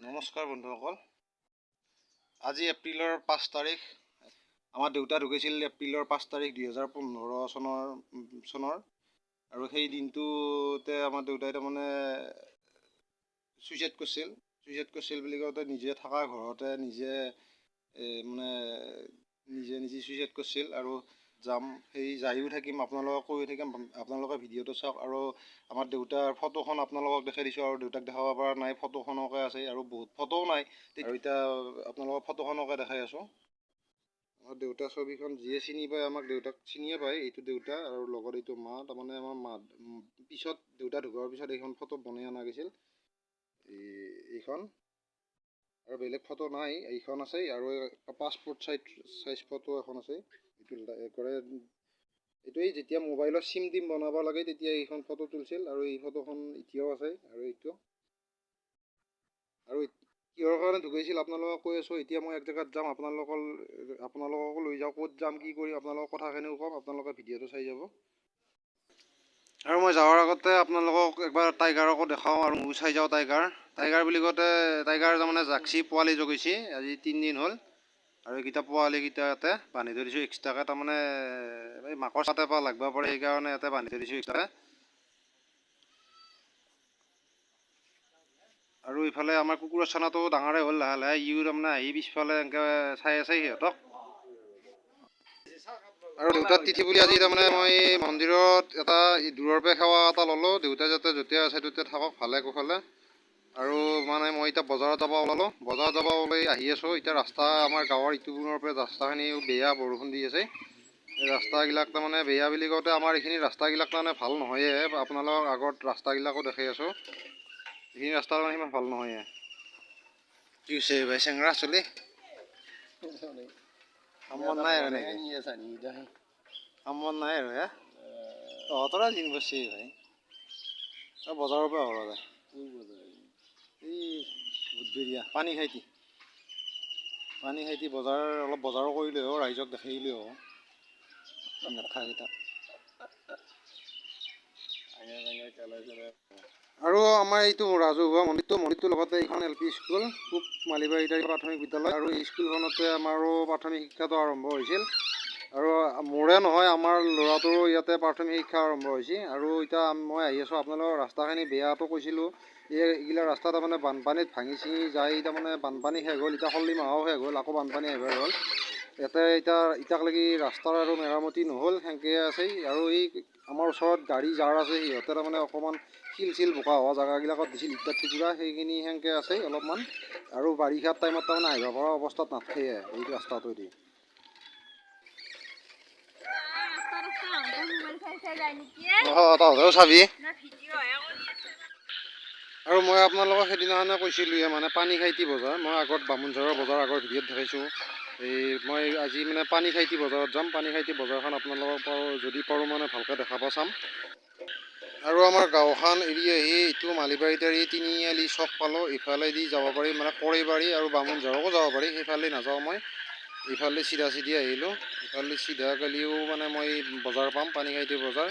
নমস্কাৰ বন্ধুসকল। আজি এপ্ৰিলৰ 5 তাৰিখ। আমাৰ দেউতা ঢুকাইছিল এপ্ৰিলৰ 5 তাৰিখ 2015 চনৰ আৰু সেই দিনটোতে আমাৰ দেউতাই তাৰমানে ছুইচাইড কৰিছিল বুলি কওঁতে নিজে থকা ঘৰতে নিজে নিজে ছুইচাইড কৰিছিল। আৰু সেই যায়ো থাকিম, আপোনালোকক কৈ থাকিম, আপোনালোকে ভিডিঅ'টো চাওক। আৰু আমাৰ দেউতাৰ ফটোখন আপোনালোকক দেখাই দিছোঁ, আৰু দেউতাক দেখাব পৰা নাই, ফটোখনকে আছে আৰু বহুত ফটোও নাই। আৰু এতিয়া আপোনালোকক ফটোখনকে দেখাই আছোঁ। আমাৰ দেউতাৰ ছবিখন যিয়ে চিনি পায়, আমাক দেউতাক চিনিয়ে পায়, এইটো দেউতা আৰু লগত এইটো মা। তাৰমানে আমাৰ মা পিছত দেউতা ঢুকোৱাৰ পিছত এইখন ফটো বনাই অনা গৈছিল, এইখন। আৰু বেলেগ ফটো নাই, এইখন আছে আৰু পাছপোৰ্ট চাইজ ফটো এখন আছে। এইটোৱেই যেতিয়া মোবাইলৰ চিম বনাব লাগে তেতিয়া এইখন ফটো তুলিছিল, আৰু এই ফটোখন এতিয়াও আছে। আৰু কিহৰ কাৰণে ঢুকাইছিল আপোনালোকক কৈ আছোঁ। এতিয়া মই এক জেগাত যাম, আপোনালোককো লৈ যাওঁ। ক'ত যাম, কি কৰিম, আপোনালোকক কথাখিনিও ক'ম, আপোনালোকে ভিডিঅ'টো চাই যাব। আৰু মই যাওয়াৰ আগতে আপোনালোকক একবাৰ টাইগাৰকো দেখাওঁ আৰু ময়ো চাই যাওঁ। টাইগাৰ বুলি কওঁতে টাইগাৰ তাৰমানে জাৰ্চি পোৱালি জগিছে আজি 3 দিন হ'ল। আৰু এইকেইটা পোৱালিকেইটা ইয়াতে বান্ধি থৈ দিছোঁ এক্সট্ৰাকৈ। তাৰমানে এই মাকৰ চাতে পৰা লাগব পাৰে, সেইকাৰণে ইয়াতে বান্ধি থৈ দিছোঁ এক্সট্ৰাকৈ। আৰু ইফালে আমাৰ কুকুৰৰ চানাটো ডাঙৰে হ'ল লাহে লাহে, ইও তাৰমানে আহি পিছফালে এনেকৈ চাই আছে সিহঁতক। আৰু দেউতাৰ তিথি বুলি আজি তাৰমানে মই মন্দিৰত এটা দূৰৰ পৰা সেৱা এটা ল'লোঁ। দেউতাই যাতে য'তে আছে ত'তে থাকক ভালে কুশলে। আৰু মানে মই এতিয়া বজাৰত যাব ওলালোঁ, বজাৰত যাব ওলাই আহি আছোঁ। এতিয়া ৰাস্তা আমাৰ গাঁৱৰ ইটো কোণৰ পৰা ৰাস্তাখিনি বেয়া, বৰষুণ দি আছে। এই ৰাস্তাবিলাক তাৰমানে বেয়া বুলি কওঁতে আমাৰ এইখিনি ৰাস্তাবিলাক তাৰমানে ভাল নহয়ে। আপোনালোকক আগত ৰাস্তাবিলাকো দেখাই আছোঁ, এইখিনি ৰাস্তা তাৰমানে সিমান ভাল নহয়ে। কি হৈছে ভাই, চেংৰা চলি কামত নাই আৰু নেকি? কামত নাই আৰু হে তহঁতৰে দিন বছি ভাই। বজাৰৰ পৰা হ'ল এই বুধবৰীয়া পানী খাইটি বজাৰ অলপ বজাৰো কৰিলে হ'ল, ৰাইজক দেখাই দিলে হ'ল নেথাকেইটা। আৰু আমাৰ এইটো ৰাজহুৱা মন্দিৰটোৰ লগতে এইখন LP স্কুল, পূব মালিবাৰীত প্ৰাথমিক বিদ্যালয়। আৰু এই স্কুলখনতে আমাৰো প্ৰাথমিক শিক্ষাটো আৰম্ভ হৈছিল। আৰু মোৰে নহয়, আমাৰ ল'ৰাটোৰো ইয়াতে প্ৰাথমিক শিক্ষা আৰম্ভ হৈছে। আৰু এতিয়া মই আহি আছোঁ, আপোনালোকৰ ৰাস্তাখিনি বেয়াটো কৈছিলোঁ। এইগিলা ৰাস্তা তাৰমানে বানপানীত ভাঙি চিঙি যায়। তাৰমানে বানপানী শেষ হ'ল, এতিয়া খল্লি মাহো শেষ হ'ল, আকৌ বানপানী আহিবই হ'ল। ইয়াতে এতিয়ালৈকে ৰাস্তাৰ আৰু মেৰামতি নহ'ল, সেনেকৈ আছে। আৰু এই আমাৰ ওচৰত গাড়ী যাৰ আছে সিহঁতে তাৰমানে অকণমান শিল বোকা হোৱা জেগাবিলাকত দিছিল ইটাৰ টুকুৰা, সেইখিনি সেনেকৈ আছে অলপমান। আৰু বাৰিষাৰ টাইমত তাৰমানে আহিব পৰা অৱস্থাত নাথাকে এই ৰাস্তাটো দি। তহঁতেও চাবি। আৰু মই আপোনালোকক সেইদিনাখনে কৈছিলোঁৱে, মানে পানীখাইটি বজাৰ। মই আগত বামুণঝাৰৰ বজাৰ আগৰ ভিডিঅ'ত দেখাইছোঁ। মই আজি মানে পানীখাইটি বজাৰত যাম। পানীখাইটি বজাৰখন আপোনালোকক যদি পাৰোঁ মানে ভালকৈ দেখাব চাম। আৰু আমাৰ গাঁওখন এৰি আহি এইটো মালিবাৰীত এৰি তিনিআলি চক পালোঁ। ইফালেদি যাব পাৰি, মানে কৰিবাৰী আৰু বামুণঝাৰকো যাব পাৰি। সেইফালে নাযাওঁ মই, ইফালে চিধা আহিলোঁ। ইফালে চিধা গ'লেও মানে মই বজাৰ পাম, পানীখাইটি বজাৰ।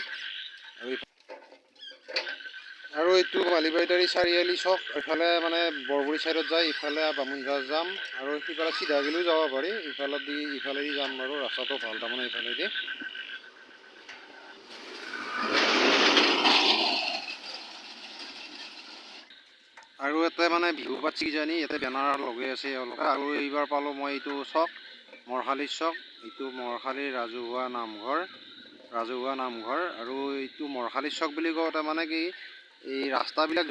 আৰু এইটো মালিবাৰীত এৰি চাৰিআলি চক, ইফালে মানে বৰগুৰি চাইডত যায়, ইফালে বামুণঝাৰ যাম। আৰু সিফালে চিধা গ'লেও যাব পাৰি, ইফালেদি যাম বাৰু, ৰাস্তাটো ভাল তাৰমানে ইফালেদি। আৰু ইয়াতে মানে বিহু পাতছি কিজানি, ইয়াতে বেনাৰ লগাই আছে এওঁলোকে। আৰু এইবাৰ পালোঁ মই এইটো চক, মৰখালীৰ চক। এইটো মৰখালীৰ ৰাজহুৱা নামঘৰ। আৰু এইটো মৰখালীৰ চক বুলি কওঁতে মানে কি, এই ৰাস্তাবিলাক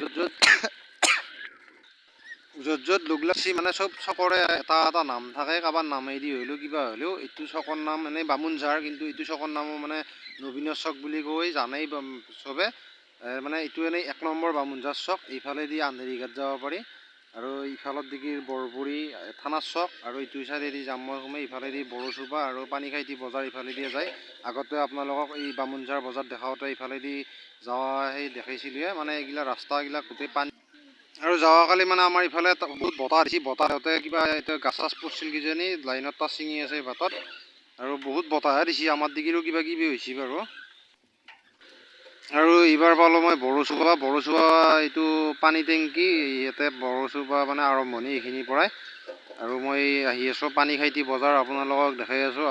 য'ত লগ লাগছি, মানে চব চকৰে এটা নাম থাকে। কাৰোবাৰ নামেদি হ'লেও কিবা হ'লেও, এইটো চকৰ নাম এনেই বামুণঝাৰ, কিন্তু এইটো চকৰ নামো মানে নবীনৰ চক বুলি কৈ জানেই চবে। মানে এইটো এনেই 1 নম্বৰ বামুণঝাৰ চক। এইফালেদি আন্ধেৰীঘাট যাব পাৰি, আৰু ইফালত দিগি বৰগুৰি থানাৰ চক। আৰু এইটো চাইডেদি যাম মই সোমাই, ইফালেদি বৰচুপা আৰু পানীখাইটি বজাৰ ইফালেদিয়ে যায়। আগতে আপোনালোকক এই বামুণঝাৰ বজাৰ দেখাওঁতে ইফালেদি যোৱা সেই দেখাইছিলোঁৱে। মানে এইগিলা ৰাস্তাগিলা গোটেই পানী। আৰু যোৱাকালি মানে আমাৰ ইফালে বহুত বতাহ দিছে, বতাহতে কিবা গাছ চাছ পৰিছিল কিজানি, লাইনত তাৰ ছিঙি আছে বাটত। আৰু বহুত বতাহে দিছে, আমাৰ দিগিৰো কিবা কিবি হৈছে বাৰু। আৰু এইবাৰ পালোঁ মই বৰচুবা এইটো পানী টেংকি ইয়াতে বৰচুবা মানে আৰম্ভণি এইখিনিৰ পৰাই। আৰু মই আহি আছোঁ পানীখাইটি বজাৰ, আপোনালোকক দেখাই আছোঁ।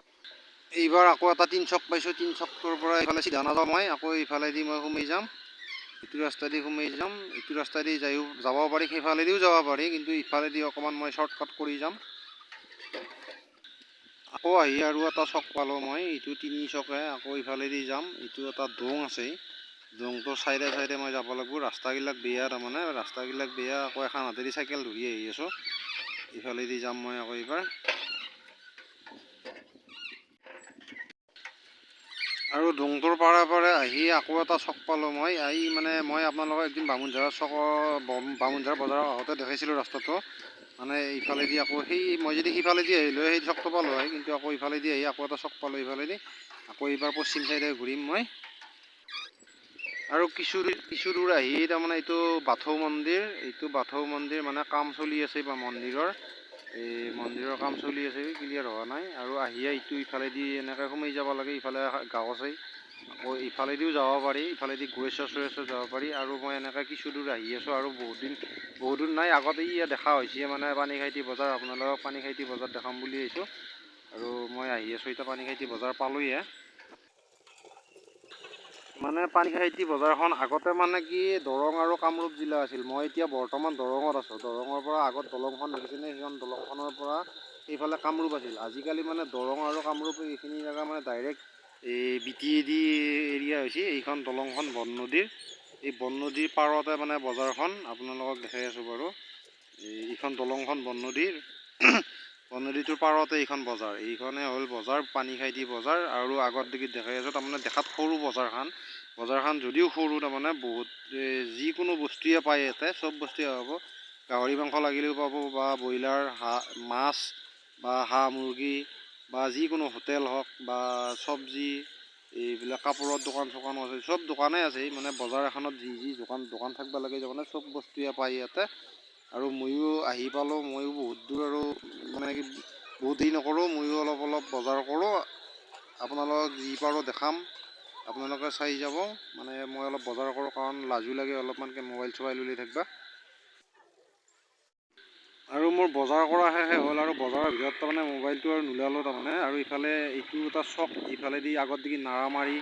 এইবাৰ আকৌ এটা তিনিচক পাইছোঁ, তিনিচকটোৰ পৰা এইফালে চিধা নাযাওঁ মই, আকৌ ইফালেদি মই সোমাই যাম, এইটো ৰাস্তাদি সোমাই যাম, এইটো ৰাস্তাদি যাব পাৰি, সেইফালেদিও যাব পাৰি, কিন্তু ইফালেদি অকণমান মই শ্বৰ্টকাট কৰি যাম। আকৌ আহি আৰু এটা চক পালোঁ মই, এইটো তিনিচকে, আকৌ ইফালেদি যাম, এইটো এটা দোং আছে, দোংটোৰ চাইডে চাইডে মই যাব লাগিব। ৰাস্তাবিলাক বেয়া, তাৰমানে ৰাস্তাবিলাক বেয়া, আকৌ এখন হাতেদি চাইকেল ধৰি আহি আছোঁ, ইফালেদি যাম মই আকৌ এইবাৰ। আৰু দোংটোৰ পাৰে আহি আকৌ এটা চক পালোঁ মই, মানে মই আপোনালোকক একদিন বামুণঝাৰৰ বামুণঝাৰ বজাৰৰ আহোঁতে দেখাইছিলোঁ ৰাস্তাটো, মানে ইফালেদি আকৌ মই যদি সিফালেদি আহিলোঁ সেই চকটো পালোঁ হয়, কিন্তু আকৌ ইফালেদি আহি আকৌ এটা চক পালোঁ ইফালেদি, আকৌ এইবাৰ পশ্চিম চাইডে ঘূৰিম মই। আৰু কিছু দূৰ আহি তাৰমানে এইটো বাথৌ মন্দিৰ, মানে কাম চলি আছে বা মন্দিৰৰ, এই মন্দিৰৰ কাম চলি আছে, ক্লিয়াৰ হোৱা নাই। আৰু আহিয়ে এইটো ইফালেদি এনেকৈ সোমাই যাব লাগে, ইফালে গাঁও আছে, আকৌ ইফালেদিও যাব পাৰি, ইফালেদি চুৰেশ্বৰ যাব পাৰি। আৰু মই এনেকৈ কিছু দূৰ আহি আছোঁ, আৰু বহুত দূৰ নাই, আগতে দেখা হৈছে মানে পানীখাইটি বজাৰ, আপোনালোকক পানীখাইটি বজাৰ দেখাম বুলি আহিছোঁ। আৰু মই আহি আছোঁ এতিয়া পানীখাইটি বজাৰ পালোঁহে। মানে পানীখাইটি বজাৰখন আগতে মানে কি দৰং আৰু কামৰূপ জিলা আছিল, মই এতিয়া বৰ্তমান দৰঙত আছোঁ। দৰঙৰ পৰা আগত দলংখন দেখিছেনে, সেইখন দলংখনৰ পৰা সেইফালে কামৰূপ আছিল। আজিকালি মানে দৰং আৰু কামৰূপ এইখিনি জেগা মানে ডাইৰেক্ট এই BTAD এৰিয়া হৈছে। এইখন দলংখন বননদীৰ, এই বননদীৰ পাৰতে মানে বজাৰখন, আপোনালোকক দেখাই আছোঁ বাৰু। এইখন দলংখন বননদীৰ, বননদীটোৰ পাৰতে এইখন বজাৰ, এইখনে হ'ল বজাৰ, পানীখাইটি বজাৰ। আৰু আগত দিগি দেখাই আছোঁ, তাৰমানে দেখাত সৰু বজাৰখন যদিও সৰু, তাৰমানে বহুত যিকোনো বস্তুৱে পায় ইয়াতে, চব বস্তুৱে পাব। গাহৰি মাংস লাগিলেও পাব, বা ব্ৰইলাৰ, মাছ বা হাঁহ মুৰ্গী, বা যিকোনো হোটেল হওক, বা চব্জি, এইবিলাক কাপোৰৰ দোকান চোকানো আছে, চব দোকানেই আছে। মানে বজাৰ এখনত যি দোকান থাকিব লাগে, তাৰমানে চব বস্তুৱে পায় ইয়াতে। আৰু ময়ো আহি পালোঁ, ময়ো বহুত দূৰ, আৰু মানে কি বহুত দেৰি নকৰোঁ, ময়ো অলপ বজাৰ কৰোঁ, আপোনালোকক যি পাৰোঁ দেখাম, আপোনালোকে চাই যাব। মানে মই অলপ বজাৰ কৰোঁ, কাৰণ লাজো লাগে অলপমানকৈ মোবাইল চোবাইল উলিয়াই থাকিবা। আৰু মোৰ বজাৰ কৰা শেষে হ'ল, আৰু বজাৰৰ ভিতৰত তাৰমানে মোবাইলটো আৰু নোলালোঁ তাৰমানে। আৰু ইফালে এইটো এটা চক, ইফালেদি আগত দিগি নাৰামাৰি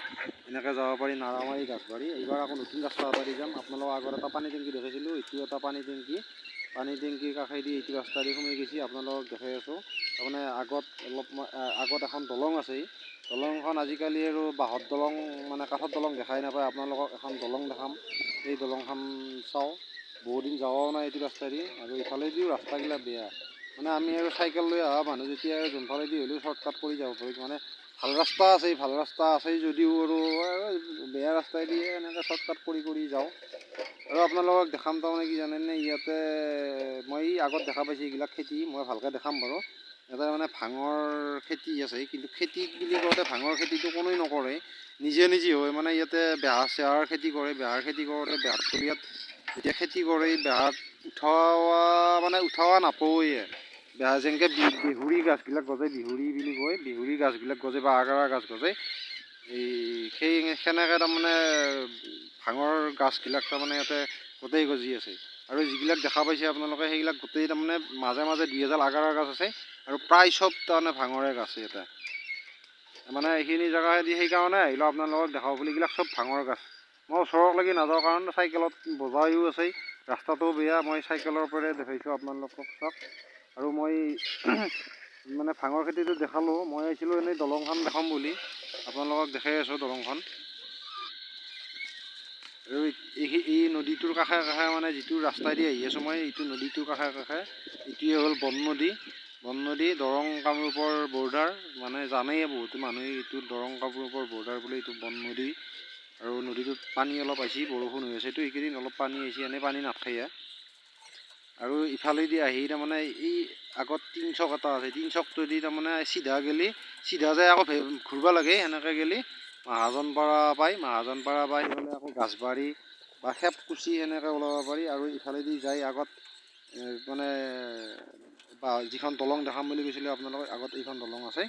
এনেকৈ যাব পাৰি, নাৰামাৰি গাছবাৰী। এইবাৰ আকৌ নতুন ৰাস্তা এটা দি যাম। আপোনালোকক আগত এটা পানী টেংকি দেখাইছিলোঁ, এইটো এটা পানী টেংকিৰ কাষেদি এইটো ৰাস্তা দি সোমাই গৈছে, আপোনালোকক দেখাই আছোঁ। তাৰমানে আগত এখন দলং আছে, দলংখন আজিকালি আৰু বাঁহৰ দলং, মানে কাঠৰ দলং দেখাই নাপায়। আপোনালোকক এখন দলং দেখাম, এই দলংখন চাওঁ। বহুত দিন যোৱাও নাই এইটো ৰাস্তাইদি, আৰু ইফালেদিও ৰাস্তাগিলা বেয়া, মানে আমি আৰু চাইকেল লৈ অহা মানুহ যেতিয়া, আৰু যোনফালেদি হ'লেও শ্বৰ্টকাট কৰি যাব পাৰি। মানে ভাল ৰাস্তা আছে যদিও, আৰু বেয়া ৰাস্তাইদি এনেকৈ শ্বৰ্টকাট কৰি যাওঁ। আৰু আপোনালোকক দেখাম, তাৰমানে কি জানেনে, ইয়াতে মই আগত দেখা পাইছোঁ এইবিলাক খেতি, মই ভালকৈ দেখাম বাৰু। ইয়াতে মানে ভাঙৰ খেতি আছে, কিন্তু খেতি বুলি কওঁতে ভাঙৰ খেতিটো কোনোৱে নকৰে, নিজে হয়। মানে ইয়াতে বেহাৰ চেহাৰ খেতি কৰে, বেহাৰ খেতি কৰোঁতে বেহাৰ তলিয়াত যেতিয়া খেতি কৰে, বেহাৰ উঠোৱা নাপাওঁৱে। বেহাৰ যেনেকৈ বিহুৰি গাছবিলাক গজে, বিহুৰি বুলি কয়, বিহুৰি গাছবিলাক গজে, বা আগৰা গাছ গজে, সেনেকৈ তাৰমানে ভাঙৰ গাছবিলাক তাৰমানে ইয়াতে গোটেই গজি আছে। আৰু যিবিলাক দেখা পাইছে আপোনালোকে, সেইবিলাক গোটেই তাৰমানে মাজে দুই এডাল আগৰা গাছ আছে, আৰু প্ৰায় চব তাৰমানে ভাঙৰে গাছ ইয়াতে। মানে এইখিনি জেগাদি সেইকাৰণে আহিলোঁ আপোনালোকক দেখাব বুলি, এইবিলাক চব ভাঙৰ গাছ। মই ওচৰলৈকে নাযাওঁ, কাৰণ চাইকেলত বজাইও আছে, ৰাস্তাটো বেয়া, মই চাইকেলৰ পৰাই দেখাইছোঁ আপোনালোকক চাওক। আৰু মই মানে ভাঙৰ খেতিটো দেখালোঁ, মই আহিছিলোঁ এনেই দলংখন দেখাম বুলি, আপোনালোকক দেখাই আছোঁ দলংখন। আৰু এই নদীটোৰ কাষে মানে যিটো ৰাস্তাইদি আহি আছোঁ মই, এইটো নদীটোৰ কাষে এইটোৱে হ'ল বননদী, দৰং কামৰূপৰ বৰ্ডাৰ। মানে জানেই বহুত মানুহে, এইটো দৰং কামৰূপৰ বৰ্ডাৰ বুলি, এইটো বননদী। আৰু নদীটোত পানী অলপ আহিছে, বৰষুণ হৈ আছে, এইকেইদিন অলপ পানী আহিছে, এনেই পানী নাথাকে। আৰু ইফালেদি আহি তাৰমানে এই আগত তিনিচক এটা আছে, তিনিচকটোদি তাৰমানে চিধা যায়, আকৌ ঘূৰিব লাগে, সেনেকৈ গ'লে মহাজনপাৰা পায়, গ'লে আকৌ গাছবাৰী বা খেপকুচি সেনেকৈ ওলাব পাৰি। আৰু ইফালেদি যায় আগত মানে যিখন দলং দেখাম বুলি কৈছিলোঁ আপোনালোকক, আগত এইখন দলং আছে।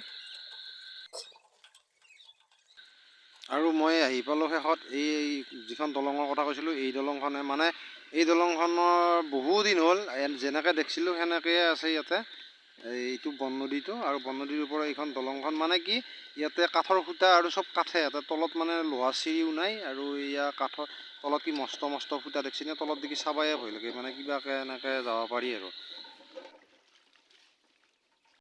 আৰু মই আহি পালোঁ শেষত এই যিখন দলঙৰ কথা কৈছিলোঁ এই দলংখনে মানে এই দলংখনৰ বহুদিন হ'ল যেনেকৈ দেখিছিলোঁ সেনেকৈয়ে আছে ইয়াতে এইটো বননদীটো আৰু বননদীৰ ওপৰত এইখন দলংখন মানে কি ইয়াতে কাঠৰ খুঁটা আৰু চব কাঠে ইয়াতে তলত মানে লোহাৰ চিৰিও নাই আৰু ইয়াৰ কাঠৰ তলত কি মস্ত মস্ত খুঁটা দেখিছেনে তলত দেখি চাবায়ে ভয় লাগে মানে কিবাকৈ এনেকৈ যাব পাৰি আৰু